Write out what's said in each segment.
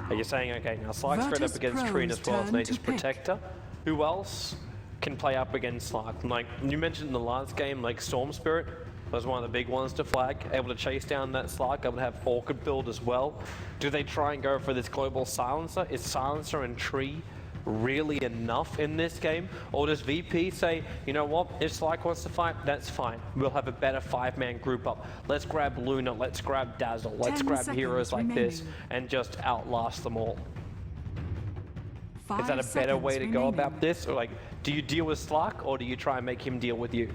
Are you saying, okay, now Slark's straight up against Trine as well as Nature's Protector. Who else can play up against Slark? Like, you mentioned in the last game, like Storm Spirit was one of the big ones to flag, able to chase down that Slark, able to have Orchid build as well. Do they try and go for this global silencer? Is silencer and tree really enough in this game? Or does VP say, you know what, if Slark wants to fight, that's fine. We'll have a better 5-man group up. Let's grab Luna, let's grab Dazzle, let's grab heroes like this and just outlast them all. Is that a better way to go about this? Or like, do you deal with Slark or do you try and make him deal with you?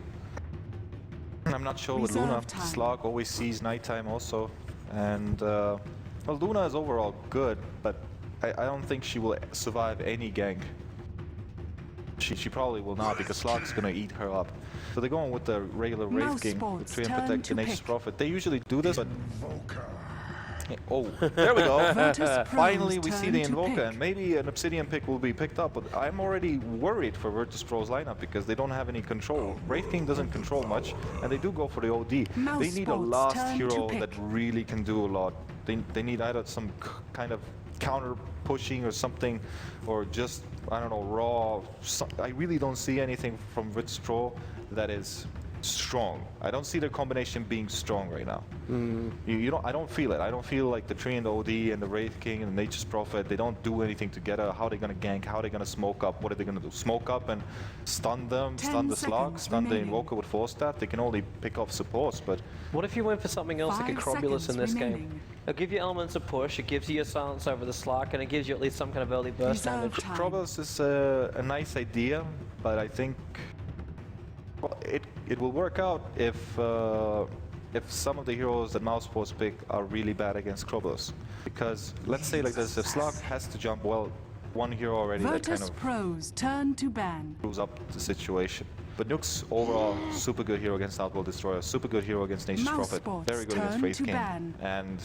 I'm not sure with Luna. Slark always sees nighttime also. And well, Luna is overall good, but I don't think she will survive any gank. She probably will not, because Slark's gonna eat her up. So they're going with the regular Wraith King, the Tree and Protect, the Nature's Prophet. They usually do this, but... Oh, there we go. Finally we see the Invoker, and maybe an Obsidian pick will be picked up, but I'm already worried for Virtus Pro's lineup because they don't have any control. Wraith King doesn't control much, and they do go for the OD. They need a last hero that really can do a lot. They need either some kind of counter pushing or something, or just, I don't know, raw. I really don't see anything from Virtus Pro that is strong. I don't see their combination being strong right now. I don't feel it. I don't feel like the Tree and the OD and the Wraith King and the Nature's Prophet, they don't do anything together. How are they gonna gank? How are they gonna smoke up? What are they gonna do? Smoke up and stun them, stun the Slark, stun the Invoker with Force Staff? They can only pick off supports, but... What if you went for something else like a Crobulus in this game? It'll give you elements of push, it gives you a silence over the Slark, and it gives you at least some kind of early burst damage. Crobulus is a nice idea, but I think... Well, it will work out if some of the heroes that Mousesports pick are really bad against Crobulus. Because let's say like this, if Slark has to jump, well, one hero already that kind of proves up the situation. But Nuke's overall super good hero against Outworld Destroyer, super good hero against Nature's Prophet, very good against Wraith King, and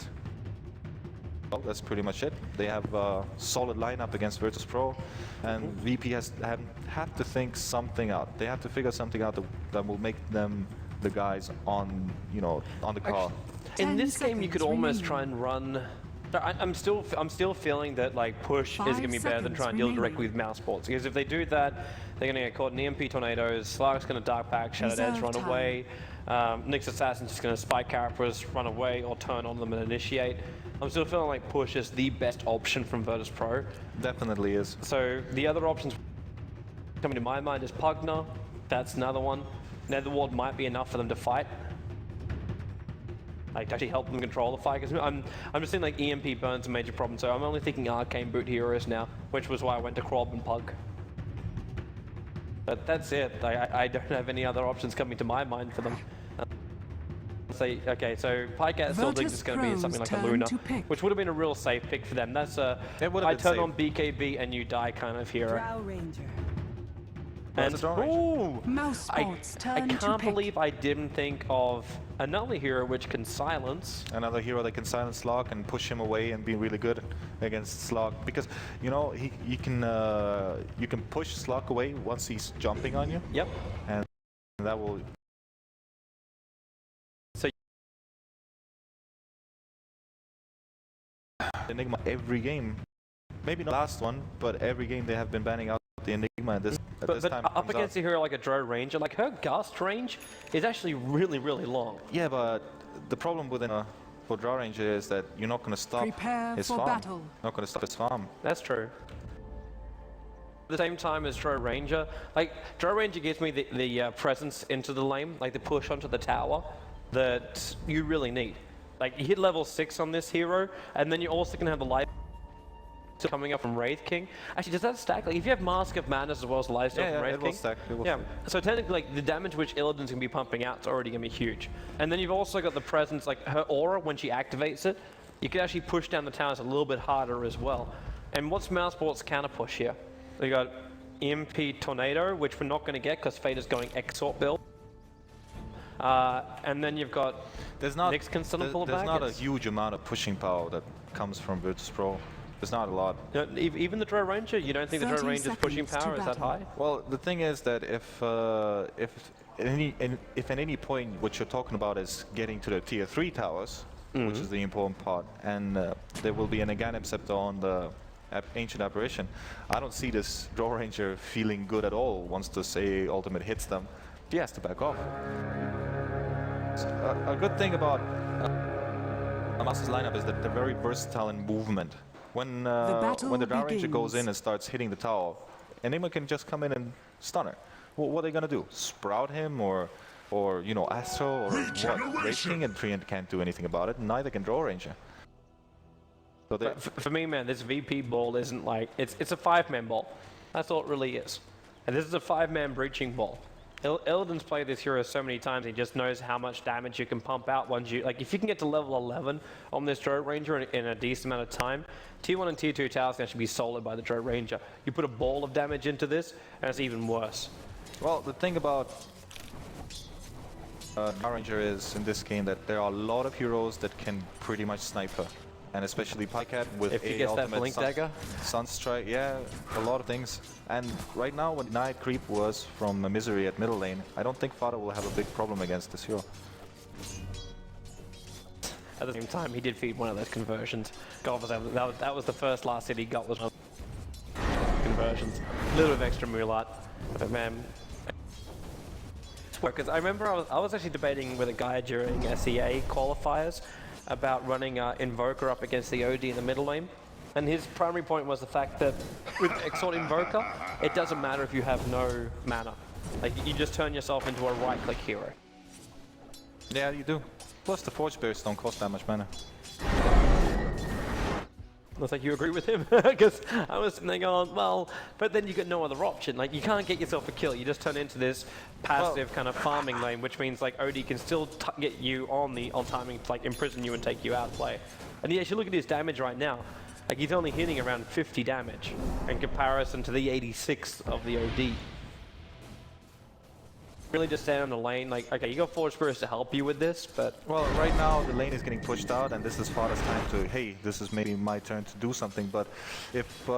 well, that's pretty much it. They have a solid lineup against Virtus Pro, and VP have to think something out. They have to figure something out that will make them the guys on, you know, on the car. In this game, you could almost try and run. I'm still feeling that like push is going to be better than trying to deal directly with Mousesports, because if they do that, they're going to get caught in EMP tornadoes. Slark's going to dark back, Shattered Edge, run away. Nyx Assassin's just going to spike characters, run away, or turn on them and initiate. I'm still feeling like push is the best option from Virtus Pro. Definitely is. So the other options coming to my mind is Pugna. That's another one. Netherward might be enough for them to fight. Like to actually help them control the fight. Because I'm just seeing like EMP burns a major problem. So I'm only thinking Arcane Boot heroes now, which was why I went to Krob and Pug. But that's it. I don't have any other options coming to my mind for them. Say, okay, so Pycat still thinks it's going to be something like a Luna, which would have been a real safe pick for them. That's a I turn on BKB and you die kind of hero. And ooh, I can't believe I didn't think of another hero which can silence. Another hero that can silence Slark and push him away and be really good against Slark, because you know you can push Slark away once he's jumping on you. Yep. And that will. So Enigma every game, maybe not last one, but every game they have been banning out the Enigma at this. But up against a hero like a Drow Ranger, like her Gust range is actually really, really long. Yeah, but the problem with for Drow Ranger is that you're not going to stop his farm. Not going to stop his farm. That's true. At the same time as Drow Ranger, like Drow Ranger gives me the presence into the lane, like the push onto the tower that you really need. Like you hit level 6 on this hero, and then you're also going to have the light coming up from Wraith King. Actually, does that stack? Like, if you have Mask of Madness as well as Lifesteal from Wraith King? Will stack. So technically, like, the damage which Illidan's gonna be pumping out is already gonna be huge. And then you've also got the presence, like her aura when she activates it, you can actually push down the towers a little bit harder as well. And what's Mousesport's counter push here? We got EMP Tornado, which we're not gonna get because Fate is going Exort build. And then you've got Nyx can stun and pull it back. There's not a huge amount of pushing power that comes from Virtus Pro. There's not a lot. Even the Drow Ranger, you don't think the Drow Ranger's pushing power is that high? Well, the thing is that if at any point what you're talking about is getting to the tier 3 towers, which is the important part. And there will be an Aghanim Scepter on the Ancient Apparition. I don't see this Draw Ranger feeling good at all once the Say ultimate hits them. He has to back off. A good thing about Amasa's lineup is that they're very versatile in movement. When the Draw Ranger goes in and starts hitting the tower, Enigma can just come in and stun her. Well, what are they gonna do? Sprout him or you know, Astro or what? Rage King and Treant can't do anything about it. Neither can Draw Ranger. So for me, man, this VP ball isn't like it's a 5-man ball. That's all it really is. And this is a 5-man breaching ball. Illidan's played this hero so many times, he just knows how much damage you can pump out once you, like, if you can get to level 11 on this Draw Ranger in a decent amount of time, Tier 1 and Tier 2 towers can actually be soloed by the Draw Ranger. You put a ball of damage into this, and it's even worse. Well, the thing about Draw Ranger is, in this game, that there are a lot of heroes that can pretty much snipe her. And especially Pycat with if he gets that Blink Dagger? Sunstrike, yeah, a lot of things. And right now, when Night Creep was from Misery at middle lane, I don't think Fada will have a big problem against this hero. At the same time, he did feed one of those conversions. God, that was the first last hit he got was conversions. A little bit of extra Mulat. But man, because I remember I was actually debating with a guy during SEA qualifiers about running Invoker up against the OD in the middle lane. And his primary point was the fact that with Exalt Invoker, it doesn't matter if you have no mana. Like, you just turn yourself into a right-click hero. Yeah, you do. Plus the Forge Bears don't cost that much mana. Looks like you agree with him, because I was sitting there going, well, but then you got no other option. Like, you can't get yourself a kill. You just turn into this passive kind of farming lane, which means like OD can still get you on timing to like imprison you and take you out of play. And yeah, if you look at his damage right now, like he's only hitting around 50 damage in comparison to the 86 of the OD. Really just stay on the lane, like, okay, you got Forge Spirits to help you with this, but... Well, right now the lane is getting pushed out and this is Fada's time to, hey, this is maybe my turn to do something, but if...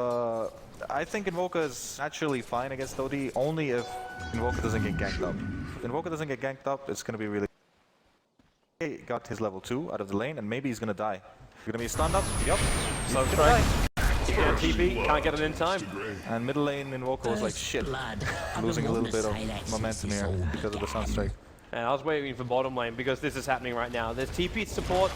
I think Invoker is naturally fine against OD, only if Invoker doesn't get ganked up. If Invoker doesn't get ganked up, it's gonna be really... He got his level 2 out of the lane and maybe he's gonna die. You're gonna be stunned up? Yup. So strike. Yeah, TP, can't get it in time. And middle lane Invoker was like, shit, losing a little bit of momentum here because of the Sunstrike. And I was waiting for bottom lane because this is happening right now. There's TP support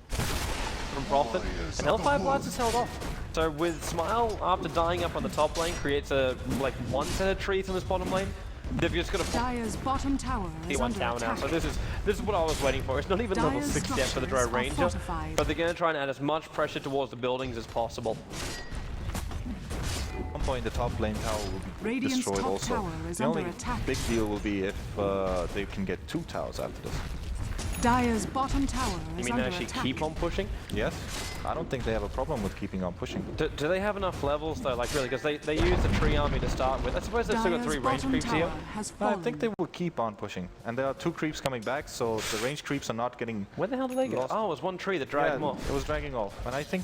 from Prophet, and Hellfire Blast is held off. So with Smile, after dying up on the top lane, creates a like one set of trees on this bottom lane. They've just got a Dire's bottom tower is under tower now. attack. So this is what I was waiting for. It's not even level 6 yet for the Draw Ranger, but they're going to try and add as much pressure towards the buildings as possible. At one point the top lane tower will be destroyed also. The only big deal will be if they can get 2 towers after this. Dire's bottom tower You is mean under they actually attack. keep on pushing? Yes. I don't think they have a problem with keeping on pushing. Do they have enough levels though, like really? Because they use the tree army to start with. I suppose they've still got 3 range creeps here. I think they will keep on pushing. And there are 2 creeps coming back, so the range creeps are not getting... Where the hell did they go? lost. Oh, it was one tree that dragged them off. It was dragging off. And I think...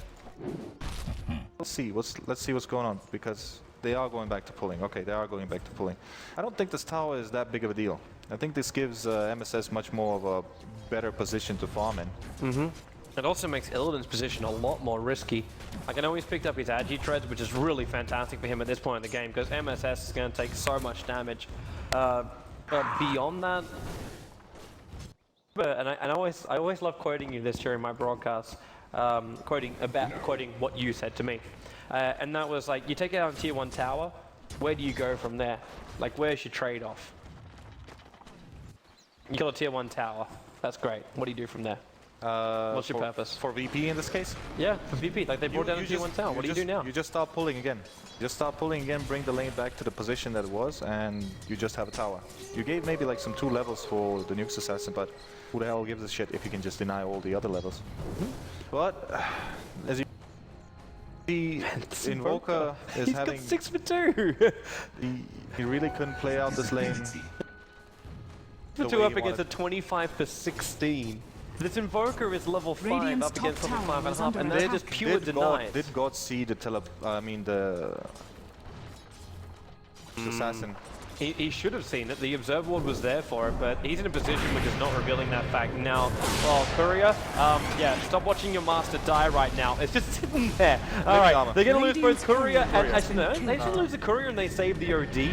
Let's see what's going on, because they are going back to pulling. Okay, they are going back to pulling. I don't think this tower is that big of a deal. I think this gives MSS much more of a better position to farm in. It also makes Illidan's position a lot more risky. Like, I know he's picked up his Agi Treads, which is really fantastic for him at this point in the game, because MSS is going to take so much damage. But beyond that... And I always love quoting you this during my broadcasts, quoting what you said to me. And that was like, you take it out on Tier 1 tower, where do you go from there? Like, where's your trade-off? You kill a Tier 1 tower, that's great. What do you do from there? What's your purpose? For VP in this case? Yeah, for VP. Like, they brought down a Tier 1 tower. What do you do now? You just start pulling again. Just start pulling again, bring the lane back to the position that it was, and you just have a tower. You gave maybe like some 2 levels for the Nukes Assassin, but who the hell gives a shit if you can just deny all the other levels? But, as you see, Invoker is having... He's got 6 for 2! he really couldn't play out this lane. 6 for 2 up against a 25 for 16. This Invoker is level 5 up against level 5.5, and they're just pure denied. Did God see the Assassin He should have seen it. The observer board was there for it, but he's in a position which is not revealing that fact now. Well, Courier, yeah, stop watching your master die right now. It's just sitting there. All right, they're going to lose both Courier and... Actually, no, they should lose the Courier and they save the OD.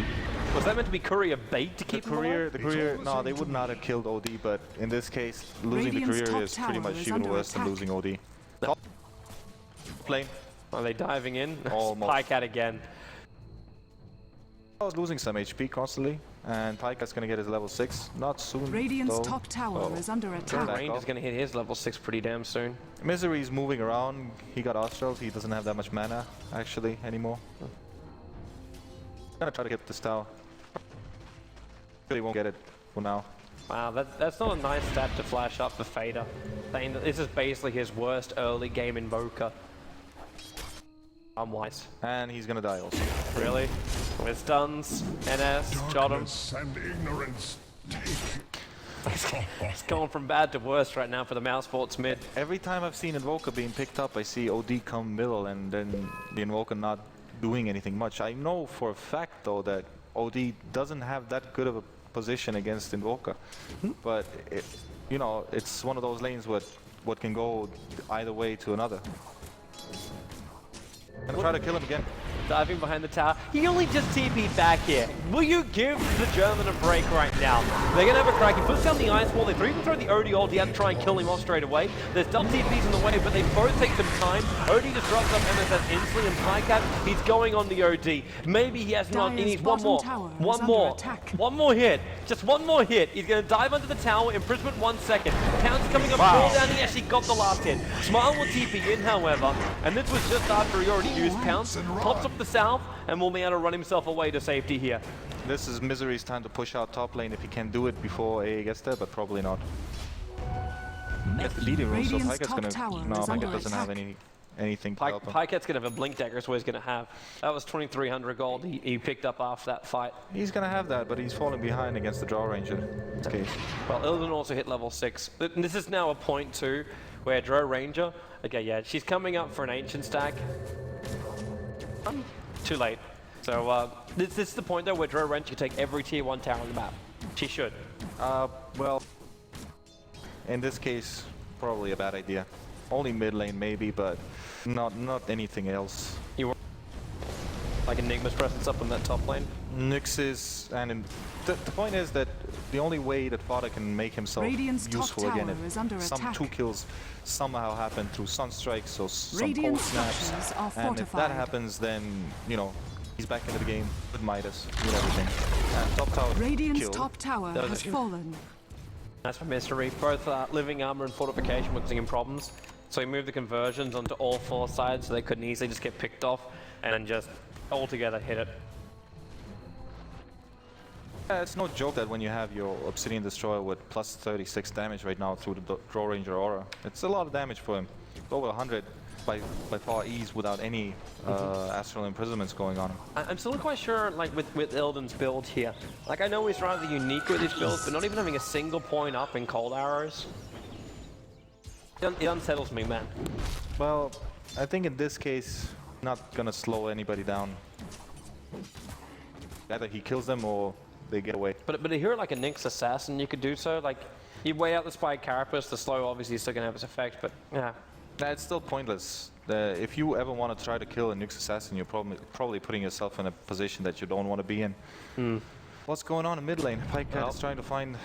Was that meant to be Courier bait to keep the Courier, no, they would not have killed OD, but in this case, losing the Courier is pretty much even worse than losing OD. Top lane. Are they diving in? Almost. Pycat again. I was losing some HP constantly, and Pycat's gonna get his level 6. Not soon, Radiant's though. top tower is under attack. Range is going to hit his level 6 pretty damn soon. Misery's moving around. He got Australs. He doesn't have that much mana, actually, anymore. Gonna try to get this tower. Really won't get it for now. Wow, that's not a nice stat to flash up for Fader. Saying that this is basically his worst early game invoker. Unwise. And he's gonna die also. Really? With stuns, NS, shot him. And ignorance take It's going from bad to worse right now for the Mouse Sports mid. Every time I've seen Invoker being picked up, I see OD come middle and then the Invoker not doing anything much. I know for a fact though that OD doesn't have that good of a position against Invoker. But, you know, it's one of those lanes what can go either way to another. I'm gonna try to kill him again. Diving behind the tower. He only just TP'd back here. Will you give the German a break right now? They're going to have a crack. He puts down the ice wall. They even throw the OD ulti out to try and kill him off straight away. There's double TPs in the way, but they both take some time. OD just drops up MSS instantly, and Pycat, he's going on the OD. Maybe he has not. He needs one more. One more. One more hit. Just one more hit. He's going to dive under the tower. Imprisonment 1 second. Pounce coming up. Fall down. He actually got the last hit. Smile will TP in, however, and this was just after he already used Pounce. Pops up the south and will be able to run himself away to safety here. This is Misery's time to push out top lane if he can do it before AA gets there, but probably not. Gets the leading room, so Pycat's gonna... No, Pycat doesn't have anything to help him. Pycat's gonna have a blink dagger, is what he's gonna have. That was 2,300 gold he picked up after that fight. He's gonna have that, but he's falling behind against the Draw Ranger in this case. Well, Illidan also hit level 6. This is now a point 2 where Draw Ranger... Okay, yeah, she's coming up for an Ancient stack. Too late. So this is the point though where Draw Ranger can take every tier 1 tower on the map. She should. Well, in this case, probably a bad idea. Only mid lane maybe, but not anything else. You want like Enigma's presence up in that top lane? Nyx's, and the point is that the only way that Fodder can make himself useful again is some 2 kills somehow happen through Sunstrikes or some cold snaps. And if that happens, then, you know, he's back into the game with Midas, with everything. And top tower Radiant's top tower has fallen. That's for Mystery. Both living armor and fortification were giving problems. So he moved the conversions onto all 4 sides so they couldn't easily just get picked off and then just altogether hit it. It's no joke that when you have your Obsidian Destroyer with plus 36 damage right now through the Draw Ranger aura, it's a lot of damage for him. It's over 100 by far ease without any astral imprisonments going on him. I'm still not quite sure, like with Illidan's build here. Like I know he's rather unique with his build, but not even having a single point up in cold arrows. It unsettles me, man. Well, I think in this case, not gonna slow anybody down. Either he kills them or they get away. But if you're like a Nyx assassin, you could do so. Like you weigh out the Spike Carapace, the slow obviously is still gonna have its effect, but yeah. It's still pointless. If you ever want to try to kill a Nyx assassin, you're probably putting yourself in a position that you don't want to be in. What's going on in mid lane? Pycat is trying to find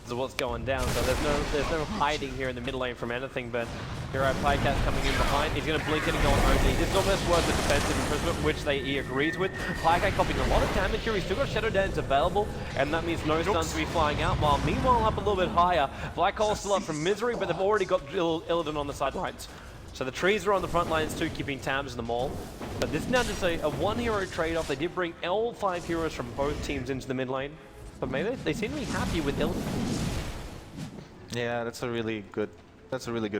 what's going down, so there's no hiding here in the mid lane from anything, but here our Pycat's coming in behind. He's going to blink it and go on OD. This is almost worth the defensive imprisonment, which he agrees with. Pycat copying a lot of damage here. He's still got Shadow Dance available, and that means no stuns to be flying out, while meanwhile up a little bit higher. Black Hole's still up from Misery, but they've already got Illidan on the sidelines. So the trees are on the front lines too, keeping tabs in them all. But this is now just a 1-hero trade-off. They did bring all 5 heroes from both teams into the mid lane. But maybe they seem to be happy with Illidan. Yeah, that's a really good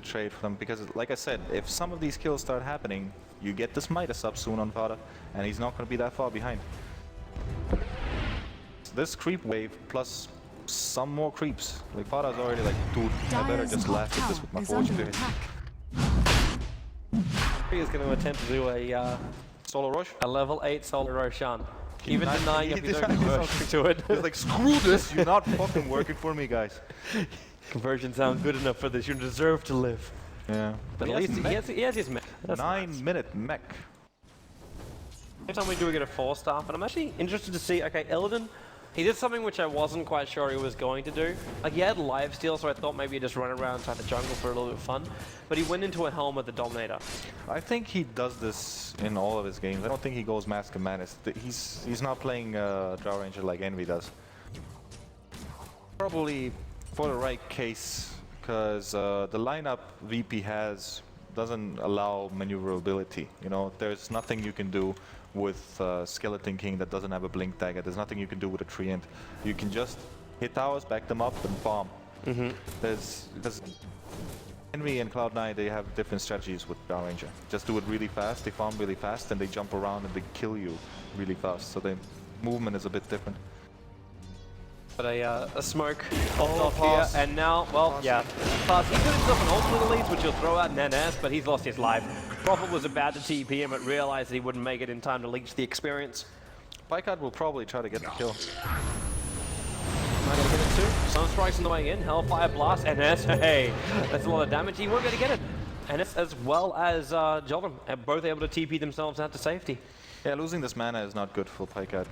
trade for them, because like I said, if some of these kills start happening, you get this Midas up soon on Fodder, and he's not going to be that far behind. This creep wave plus some more creeps. Like Fodder's already like, dude, I better just laugh at this with my fortune. He is going to attempt to do a Solo Rush? A level 8 Solo Roshan. Even denying if he's conversion to it. He's like, screw this, you're not fucking working for me, guys. Conversions sound good enough for this, you deserve to live. Yeah. But at least he has his mech. 9-minute mech. Every time we do get a 4-star, but I'm actually interested to see, okay, Illidan, he did something which I wasn't quite sure he was going to do. Like, he had lifesteal, so I thought maybe he'd just run around inside the jungle for a little bit of fun. But he went into a helm with the Dominator. I think he does this in all of his games. I don't think he goes Mask of Madness. He's not playing Drow Ranger like Envy does. Probably for the right case, because the lineup VP has doesn't allow maneuverability. You know, there's nothing you can do with Skeleton King that doesn't have a blink dagger. There's nothing you can do with a treant. You can just hit towers, back them up, and farm. There's Envy and Cloud9, they have different strategies with Drow Ranger. Just do it really fast, they farm really fast, and they jump around and they kill you really fast. So the movement is a bit different. But a smoke off here, and now, well, yeah. Pass. He put himself an ult with the leads, which he'll throw out NS, but he's lost his life. Prophet was about to TP him, but realized that he wouldn't make it in time to leech the experience. Pycard will probably try to get the kill. Not gonna get it too. Sunstrike's on the way in, Hellfire Blast, NS, hey, that's a lot of damage. He won't be able to get it. NS as well as Jolden, both able to TP themselves out to safety. Yeah, losing this mana is not good for Pycard.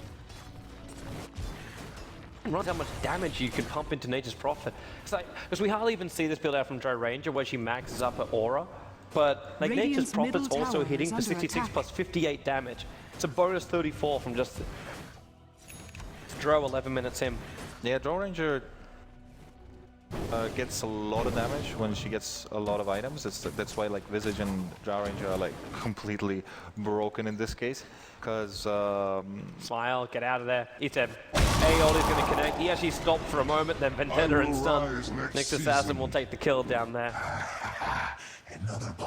Realize how much damage you can pump into Nature's Prophet. Because we hardly even see this build out from Drow Ranger where she maxes up her aura. But like Nature's Prophet's also hitting for 66 plus 58 damage. It's a bonus 34 from just Drow 11 minutes in. Yeah, Drow Ranger gets a lot of damage when she gets a lot of items. That's why like Visage and Drow Ranger are like completely broken in this case. Because Smile, get out of there. Eteb. Aeol is going to connect. He actually stopped for a moment, then Vendetta and stun. Next Assassin will take the kill down there.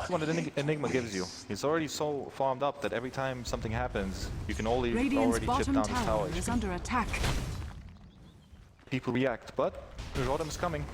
What Enigma gives you. He's already so farmed up that every time something happens, you can already chip down his tower. Is under attack. People react, but Rodham's coming.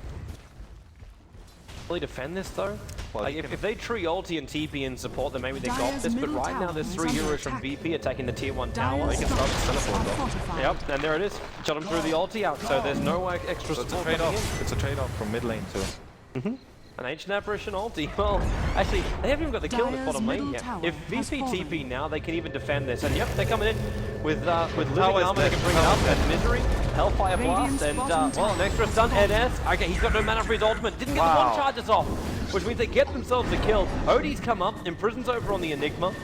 Really defend this though? Well, like if they tree ulti and TP in support, then maybe they got this, but right now there's 3 heroes from VP attacking the tier 1 tower. They can start to teleport though. Yep, and there it is. Shot him through the ulti out, so there's no extra support coming in. It's a trade-off from mid lane too. An Ancient Apparition ulti. Well, actually, they haven't even got the kill in this bottom lane yet. If VP TP now, they can even defend this. And yep, they're coming in with living armor. They can bring it up. And Misery, Hellfire Blast, and well, an extra stun. NS. Okay, he's got no mana for his ultimate. Didn't get the one charges off, which means they get themselves a kill. Odie's come up. Imprison's over on the Enigma.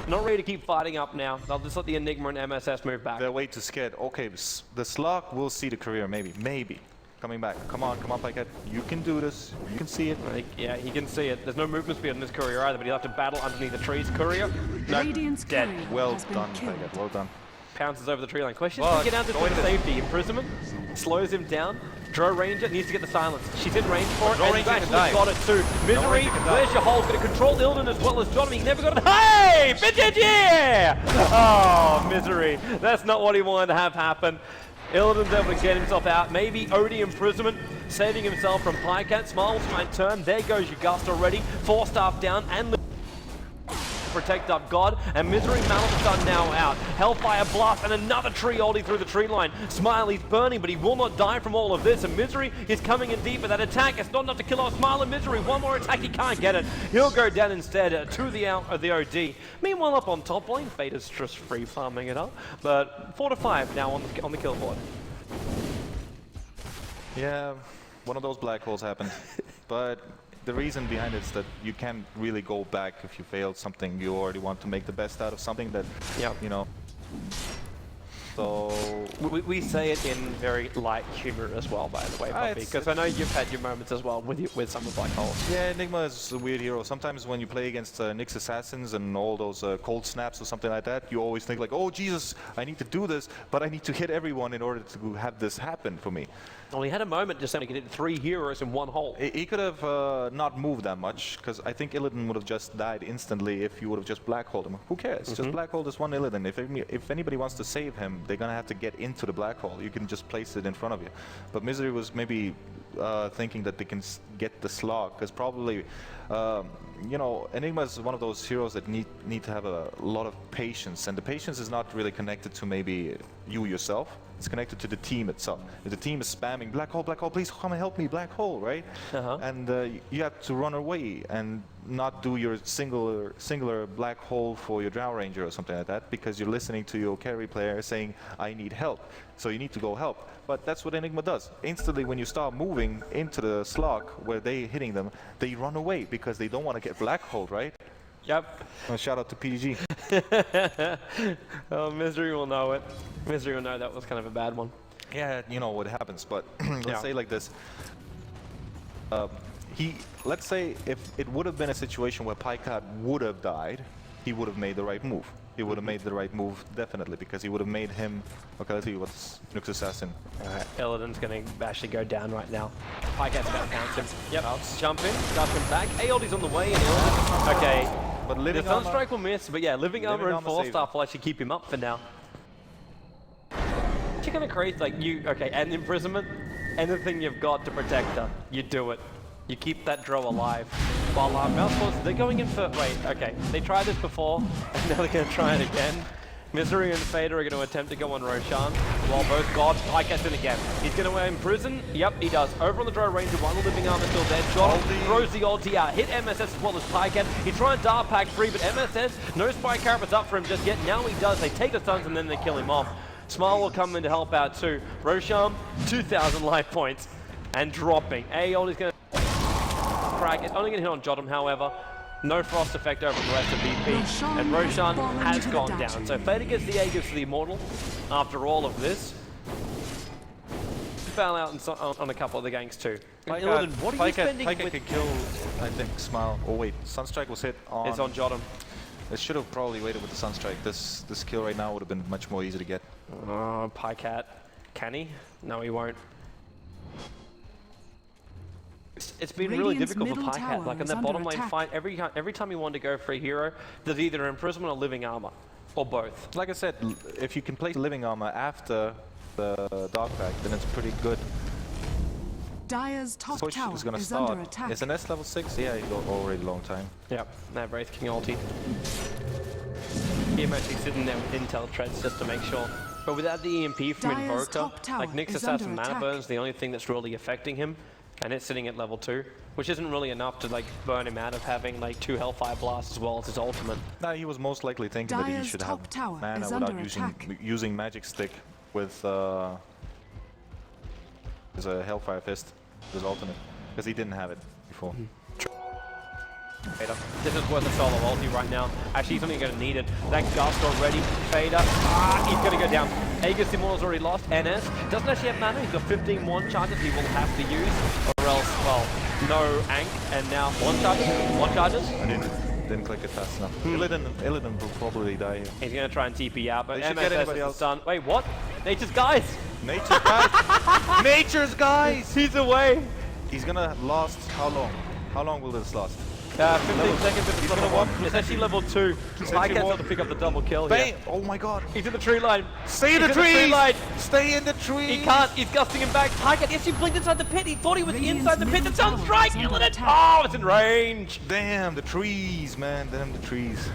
Not ready to keep fighting up now. They'll just let the Enigma and MSS move back. They're way too scared. Okay, the Slug will see the career, maybe. Coming back. Come on, Pycad. You can do this. You can see it. Yeah, he can see it. There's no movement speed on this courier either, but he'll have to battle underneath the trees. Courier, no, dead. Well done, Pycad. Well done. Pounces over the tree line. Question is to get down to safety. Imprisonment slows him down. Drow Ranger needs to get the silence. She's in range for it, and he's actually got it too. Misery, where's your hole? Going to control Illidan as well as John. He never got it. Hey! Vintage! Yeah! Oh, Misery. That's not what he wanted to have happen. Illidan's able to get himself out. Maybe Odie Imprisonment saving himself from Pycat. Smiles try and turn. There goes your Gust already. 4 staff down and protect up God. And Misery Malastun now out. Hellfire Blast and another tree ulti through the tree line. Smile, he's burning, but he will not die from all of this. And Misery is coming in deep with that attack. It's not enough to kill off Smile and Misery. One more attack, he can't get it. He'll go down instead to the out of the OD. Meanwhile, up on top lane, Fate is just free farming it up. But 4 to 5 now on the kill board. Yeah, one of those black holes happened. But the reason behind it is that you can't really go back if you failed something. You already want to make the best out of something that, you know. So we say it in very light humor as well, by the way, Puppy, because I know you've had your moments as well with some of Black Holes. Yeah, Enigma is a weird hero. Sometimes when you play against Nyx Assassins and all those cold snaps or something like that, you always think like, oh Jesus, I need to do this, but I need to hit everyone in order to have this happen for me. Well, he had a moment just saying he could hit 3 heroes in one hole. He could have not moved that much, because I think Illidan would have just died instantly if you would have just black holed him. Who cares? Just black hole this one Illidan. If anybody wants to save him, they're gonna have to get into the black hole. You can just place it in front of you. But Misery was maybe thinking that they can get the slog, because probably, you know, Enigma is one of those heroes that need to have a lot of patience, and the patience is not really connected to maybe you yourself. It's connected to the team itself. If the team is spamming black hole, please come and help me, black hole, right? And you have to run away and not do your singular black hole for your Drow Ranger or something like that, because you're listening to your carry player saying, I need help. So you need to go help. But that's what Enigma does. Instantly, when you start moving into the slog where they're hitting them, they run away because they don't want to get black hole, right? Yep. Shout out to PG. Oh, Misery will know it. Misery will know that was kind of a bad one. Yeah, you know what happens, but let's say like this. Let's say if it would have been a situation where Pycat would have died, he would have made the right move. He would have made the right move, definitely, because he would have made him... Okay, let's see what's Nux Assassin. Alright, Illidan's going to actually go down right now. Pycat's about to pounce him. Yep, jump in, dust him back. Aeoldi's on the way, and Illidan... Okay, but Living the Sunstrike will miss, but yeah, Living Armor and Force Staff will actually keep him up for now. You're going to create, like, okay, and Imprisonment, anything you've got to protect her, you do it. You keep that Drow alive. While Mouseforce, they're going in for... Wait, okay. They tried this before, and now they're going to try it again. Misery and Fader are going to attempt to go on Roshan, while both God, Pycat's in again. He's going to imprison. Yep, he does. Over on the Drow Ranger, one living armor still dead. John throws the ulti out. Hit MSS as well as Pycat. He tried and Dark Pack free, but MSS, no Spy Carapace up for him just yet. Now he does. They take the stuns and then they kill him off. Smile will come in to help out too. Roshan, 2,000 life points, and dropping. Aeol is going to... Frag. It's only going to hit on Jottam, however. No frost effect over the rest of BP. And Roshan has gone down. So Fader gets the Aegis for the Immortal after all of this. Fell out on a couple of the ganks too. Illidan, what are you spending with... could kill, I think, Smile. Oh wait, Sunstrike was hit on... It's on Jottam. It should have probably waited with the Sunstrike. This kill right now would have been much more easy to get. Pycat. Can he? No, he won't. It's been really difficult for Pycat. Like in that bottom lane fight, every time you want to go for a hero, there's either Imprisonment or Living Armor, or both. Like I said, if you can place Living Armor after the Dark Pack, then it's pretty good. Dire's top Push tower is gonna is start. under attack. Is an S level 6? Yeah, he's already a long time. Yep, now Wraith King ulti. Him actually sitting there with intel treads just to make sure. But without the EMP from Invoker, like Nyx Assassin Mana Burn's the only thing that's really affecting him. And it's sitting at level 2, which isn't really enough to like burn him out of having like 2 Hellfire Blasts as well as his ultimate. No, he was most likely thinking that he should have mana without using Magic Stick with his Hellfire Fist, his ultimate, because he didn't have it before. Fader. This is worth a solo ulti right now. Actually, he's only going to need it. That Gust already. Fader. He's going to go down. Aegis Immortal's already lost. NS doesn't actually have mana. He's got 15 1 charges he will have to use. Or else, well, no Ank. And now 1 charges. 1 charges. I didn't click it fast enough. Illidan will probably die here. He's going to try and TP out, but MSS is stunned. Wait, what? Nature's guys! Nature's guys! Nature's guys! He's away! He's going to last how long? How long will this last? 15 seconds if it's level 1. It's actually level 2. Pycat's able to pick up the double kill here. Oh my god. He's in the tree line. Stay in the tree line. Stay in the tree. He can't. He's gusting him back. Pycat, yes, he blinked inside the pit. He thought he was inside the pit. The Sunstrike. Illidan. Oh, it's in range. Damn, the trees, man. Damn, the trees.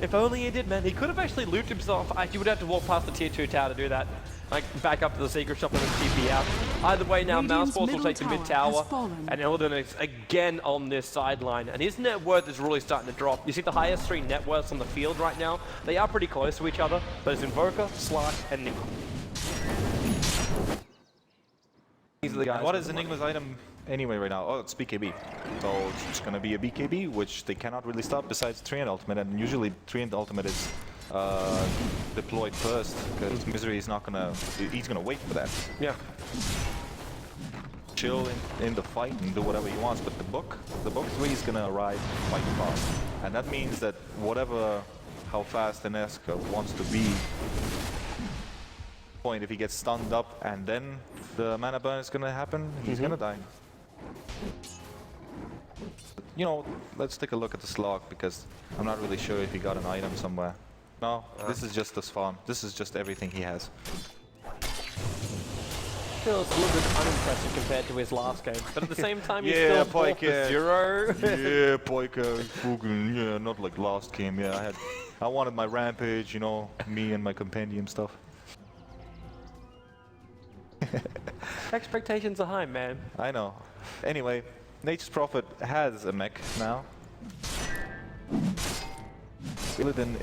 If only he did, man. He could have actually looped himself. He would have to walk past the tier 2 tower to do that. Like, back up to the secret shop and then TP out. Either way, now Mouseforce will take the mid tower, and Illidan is again on this sideline. And his net worth is really starting to drop. You see the highest 3 net worths on the field right now. They are pretty close to each other, but it's Invoker, Slark, and Nigma. These are the guys. What is Enigma's item anyway right now? Oh, it's BKB. So it's going to be a BKB, which they cannot really stop besides Treant Ultimate. And usually Treant Ultimate is deployed first, because Misery is not gonna, he's gonna wait for that. Yeah. Chill in the fight and do whatever he wants, but the book 3 is gonna arrive quite fast. And that means that how fast Neska wants to be, if he gets stunned up and then the mana burn is gonna happen, he's gonna die. You know, let's take a look at the slog, because I'm not really sure if he got an item somewhere. No, this is just this farm. This is just everything he has. feels a little bit unimpressive compared to his last game, but at the same time he's Yeah, still 4-0. Yeah, Poika, fucking, yeah, not like last game. Yeah, I wanted my rampage, you know, me and my compendium stuff. Expectations are high, man. I know. Anyway, Nature's Prophet has a mech now. Illidan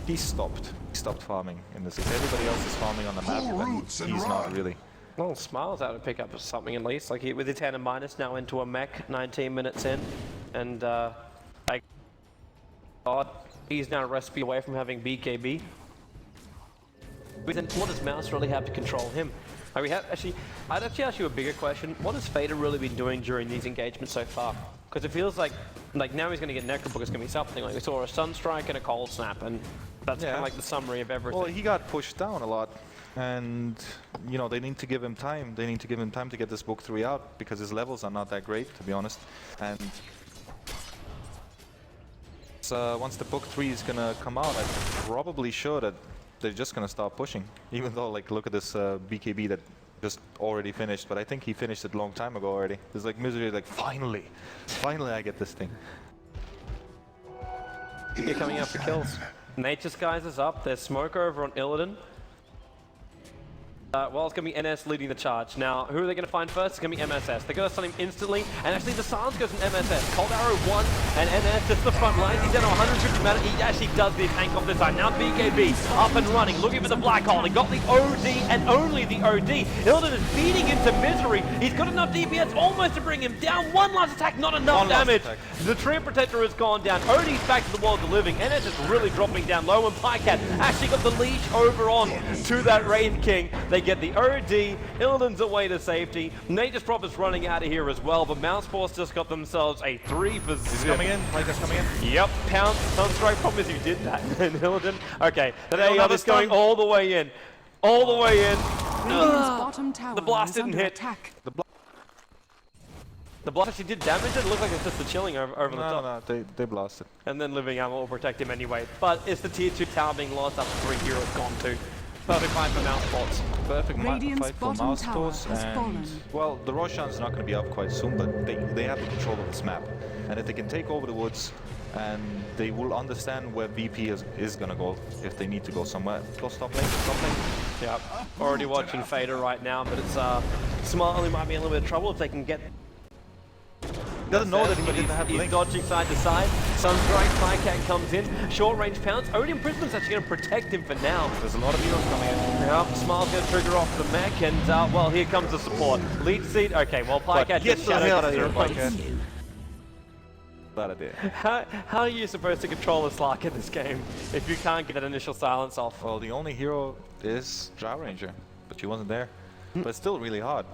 he stopped farming in this. Everybody else is farming on the map, but he's not really. Well, Smile's out to pick up something at least. Like with his hand and minus now into a mech, 19 minutes in, and he's now a recipe away from having BKB. But then, what does Mouz really have to control him? I'd actually ask you a bigger question. What has Fader really been doing during these engagements so far? Because it feels like now he's going to get Necrobook. It's going to be something like we saw a Sunstrike and a Cold Snap, and that's kind of like the summary of everything. Well, he got pushed down a lot, and you know they need to give him time. They need to give him time to get this book 3 out because his levels are not that great, to be honest. And once the book 3 is gonna come out, I'm probably sure that they're just gonna start pushing. Even though, like, look at this BKB that just already finished, but I think he finished it a long time ago already. It's like Misery, like, finally I get this thing. You're coming out for kills. Nature's Guys is up. There's smoke over on Illidan. Well, it's going to be NS leading the charge. Now, who are they going to find first? It's going to be MSS. They're going to stun him instantly, and actually the silence goes from MSS. Cold Arrow 1, and NS just the front line. He's down to 150 mana. He actually does the tank off this side. Now BKB up and running, looking for the black hole. He got the OD, and only the OD. Illidan is feeding into Misery. He's got enough DPS almost to bring him down. One last attack, not enough damage. The Tree Protector has gone down. OD's back to the world of the living. NS is really dropping down low, and Pycat actually got the leash over on to that Wraith King. They get the OD, Illidan's away to safety. Nature's Prophet's running out of here as well, but Mouseforce just got themselves a 3 for 0. He's coming in, Pycat's coming in. Yep, Pounce, Sunstrike, problem is you did that. And Illidan, okay, the AR is going all the way in. All the way in. Bottom tower The blast didn't hit. attack. The blast actually did damage it. It looked like it's just the chilling over the top. No, they blasted. And then Living Armor will protect him anyway. But it's the tier 2 tower being lost after 3 heroes gone too. Perfect fight for Mouseforce. Perfect Radiant's fight for bottom tower Mouseforce, has and fallen. well, the Roshan's not going to be up quite soon, but they have the control of this map, and if they can take over the woods, and they will understand where VP is going to go if they need to go somewhere. Go stop lane, stop lane. Yep. Already watching Fader right now, but it's Smiley might be in a little bit of trouble if they can get. Doesn't know that he didn't have he's link. dodging side to side. Sunstrike, Pycat comes in. Short range pounce. Only Imprisoment's actually going to protect him for now. There's a lot of heroes coming in. Yep, Smile's going to trigger off the mech, and well, here comes the support. Lead seed. Okay, well, Pycat Get just the hell out of here, replace. Pycat. Bad idea. How are you supposed to control a Slark in this game if you can't get that initial silence off? Well, the only hero is Drow Ranger, but she wasn't there. But it's still really hard.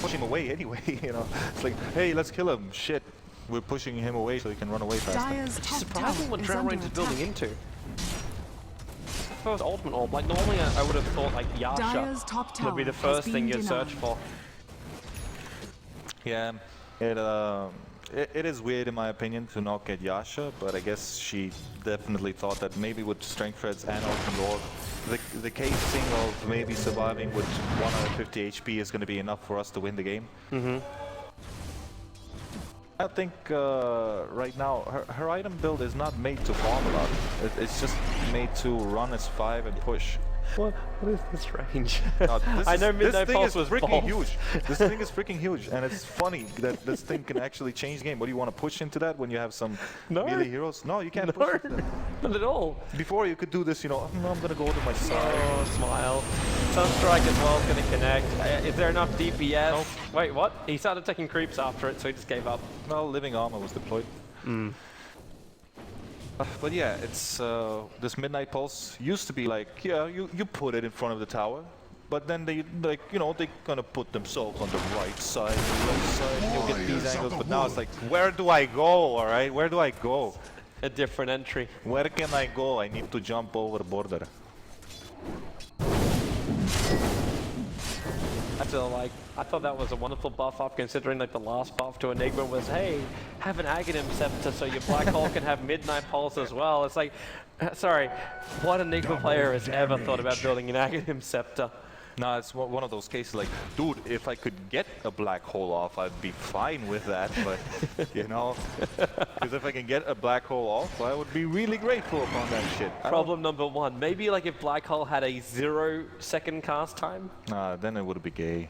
Push him away anyway, you know. It's like, hey, let's kill him. Shit, we're pushing him away so he can run away faster. Dire's It's top surprising tower what is Drow under Range is building attack. into. First ultimate orb, like normally I would have thought like Dire's top Yasha would be the tower has first thing been you'd search for. Yeah, it is weird in my opinion to not get Yasha, but I guess she definitely thought that maybe with strength threads and ultimate orb, the casing of maybe surviving with 150 HP is going to be enough for us to win the game. I think right now her item build is not made to farm a lot. It's just made to run as 5 and push. What is this range? I know Midnight Pulse was freaking false. huge. This thing is freaking huge, and it's funny that this thing can actually change the game. What do you want to push into that when you have some melee heroes? No, you can't push into that. Not at all. Before you could do this, you know, I'm gonna go to my side. Oh, Smile. Sunstrike as well is going to connect. Is there enough DPS? Nope. Wait, what? He started taking creeps after it, so he just gave up. Well, living armor was deployed. But yeah, it's this Midnight Pulse used to be like, yeah, you put it in front of the tower, but then they like, you know, they gonna put themselves on the right side, the left side, and you'll get these angles. But now it's like, where do I go? All right, where do I go? A different entry. Where can I go? I need to jump over the border. I thought that was a wonderful buff up, considering like the last buff to Enigma was, hey, have an Aghanim Scepter so your Black Hole can have Midnight Pulse as well. It's like, sorry, what Enigma player has ever thought about building an Aghanim Scepter? No, it's one of those cases like, dude, if I could get a black hole off, I'd be fine with that, but, you know, because if I can get a black hole off, I would be really grateful upon that shit. Problem number one, maybe like if Black Hole had a 0-second cast time? Nah, then it would be gay.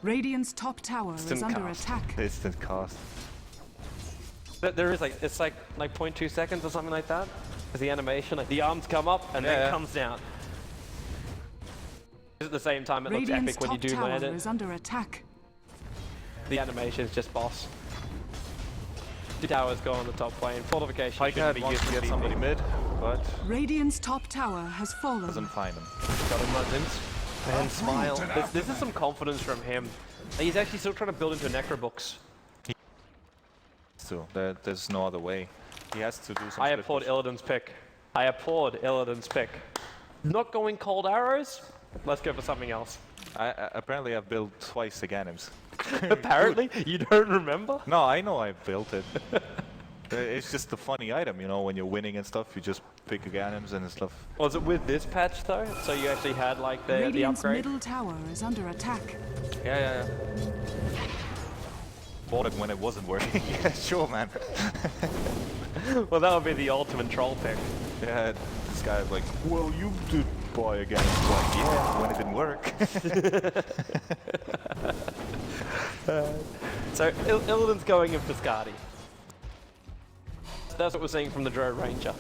Radiant's top tower is Instant under cast. attack. Instant cast. There is like, it's like 0.2 seconds or something like that. The animation, like the arms come up and then it comes down. At the same time, it looks Radiant's epic when you top do tower land it. is under attack. The animation is just boss. The towers go on the top lane. Fortification Pike shouldn't be wants used to get VP. somebody mid, but Radiant's top tower has fallen. doesn't find him. Got him, Muzzins. And smile. This is some confidence from him. He's actually still trying to build into necrobooks. So there's no other way. He has to do some I split applaud push. Illidan's pick. I applaud Illidan's pick. Not going cold arrows? Let's go for something else. Apparently I've built twice the Ganims. Apparently? You don't remember? No, I know I built it. It's just a funny item, you know, when you're winning and stuff, you just pick a Ganims and stuff. Was it with this patch though? So you actually had like the Radiant's upgrade? middle tower is under attack. Yeah. Bought it when it wasn't working. Yeah, sure, man. Well, that would be the ultimate troll pick. Yeah, this guy was like, well, you did buy a Ganim. Like, yeah, when it didn't work. So Illidan's going in Biscardi. That's what we're seeing from the Drow Ranger.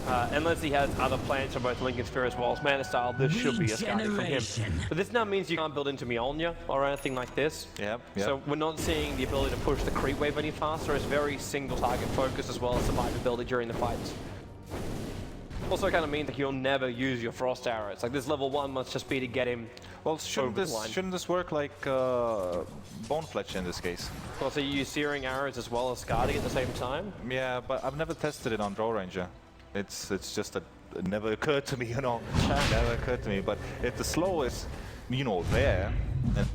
Unless he has other plans for both Link and Sphere as well as Mana Style, this should be a Biscardi for him. But this now means you can't build into Mjolnir or anything like this. Yep. So we're not seeing the ability to push the creep wave any faster. It's very single target focus as well as survivability during the fights. Also kind of means that you'll never use your frost arrows. Like this level 1 must just be to get him. Well, shouldn't over the line. this work like Bone Fletch in this case? Well, so you use searing arrows as well as Skadi at the same time? Yeah, but I've never tested it on Drow Ranger. It's just that it never occurred to me, you know. Never occurred to me. But if the slow is, you know, there and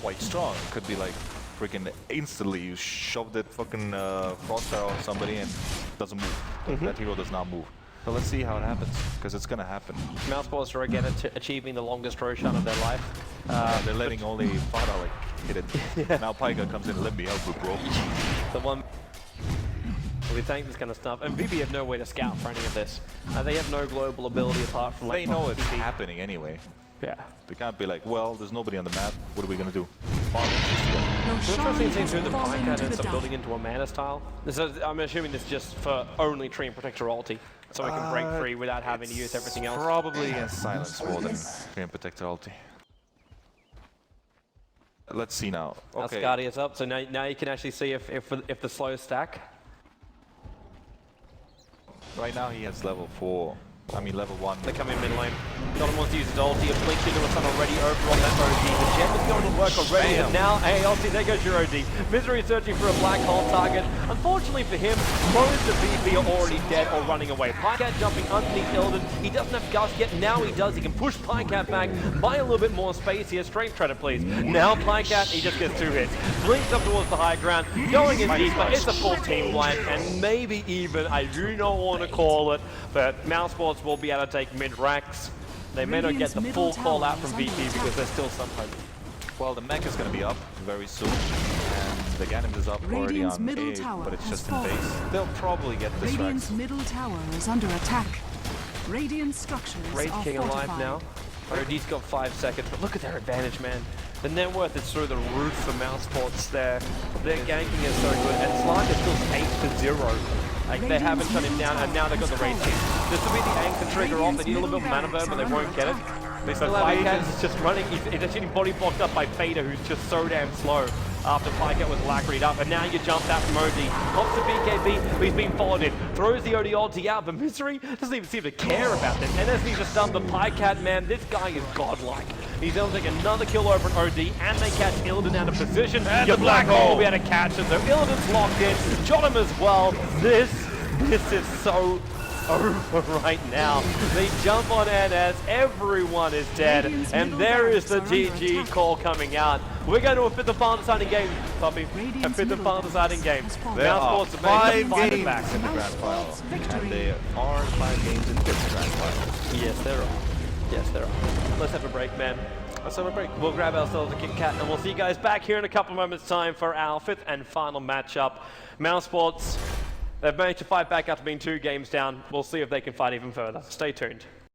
quite strong, it could be like freaking instantly you shove that fucking frost arrow on somebody and it doesn't move. That hero does not move. So let's see how it happens, because it's gonna happen. Mousesports are again achieving the longest throw shot of their life. They're letting only Fada like hit it. Now Pika comes in, let me help you, bro. The one we tank this kind of stuff, and VP have no way to scout for any of this. They have no global ability apart from like. They know it's VP. happening anyway. Yeah. They can't be like, well, there's nobody on the map. What are we gonna do? It's interesting Roshan thing too, the has fallen Pike to ends the up building dark. into a mana style. I'm assuming this is just for only Tree and Protector ulti, so we can break free without having to use everything else. Probably in silence more than Game Protector ulti. Let's see now. Okay. Asgardia is up, so now you can actually see if the slow stack. Right now he has level 4. I mean level 1. They come in mid lane. Jordan wants to use his ulti. It's linked into a sun already over on that OD. The gem is going to work already, and now, hey, ulti, there goes your OD. Misery is searching for a black hole target. Unfortunately for him, most of VP are already dead or running away. Pycat jumping underneath Illidan. He doesn't have Gust yet. Now he does. He can push Pycat back, buy a little bit more space here. Strength Treader, please. Now Pycat, he just gets 2 hits. Blinks up towards the high ground, going in deeper. It's a full team wipe, and maybe even, I do not want to call it, but Mousesports will be able to take mid-racks. They may not get the full call out from VP because there's still some hope. Well, the mech is going to be up very soon, and the Ganem is up already Radiant's on middle A, tower but it's has just in fallen. base. They'll probably get this Radiant's Rex. middle tower is under attack. Radiant structures Raid are King alive fortified. now. OD's got 5 seconds, but look at their advantage, man. The net worth is through the roof for Mousesports there. Their ganking is so good, and Slark is still 8-0. Like, they haven't shut him down, and now they've got the Raid King. This will be the anchor trigger off. They need a little bit of mana burn, but they won't get it. They still have Pycat. He's just running. He's actually body blocked up by Fader, who's just so damn slow after Pycat was lacquered up. And now you jump out from OD. Pops the BKB, but he's being followed in. Throws the OD ulti out, but Misery doesn't even seem to care about this. And as he's just done, the Pycat, man, this guy is godlike. He's able to take another kill over an OD, and they catch Illidan out of position. And your black hole will be able to catch it. So Illidan's locked in. Shot him as well. This is so over right now. They jump on NS, everyone is dead, and there is the GG call coming out. We're going to a 5th and final deciding game, puppy. A 5th and final deciding game. There are Mousesports 5 fight games back. in the grand final, and there are 5 games in this grand final. Yes, there are. Yes, there are. Let's have a break, man. Let's have a break. We'll grab ourselves a Kit Kat and we'll see you guys back here in a couple of moments' time for our 5th and final matchup. mousesports, they've managed to fight back after being 2 games down. We'll see if they can fight even further. Stay tuned.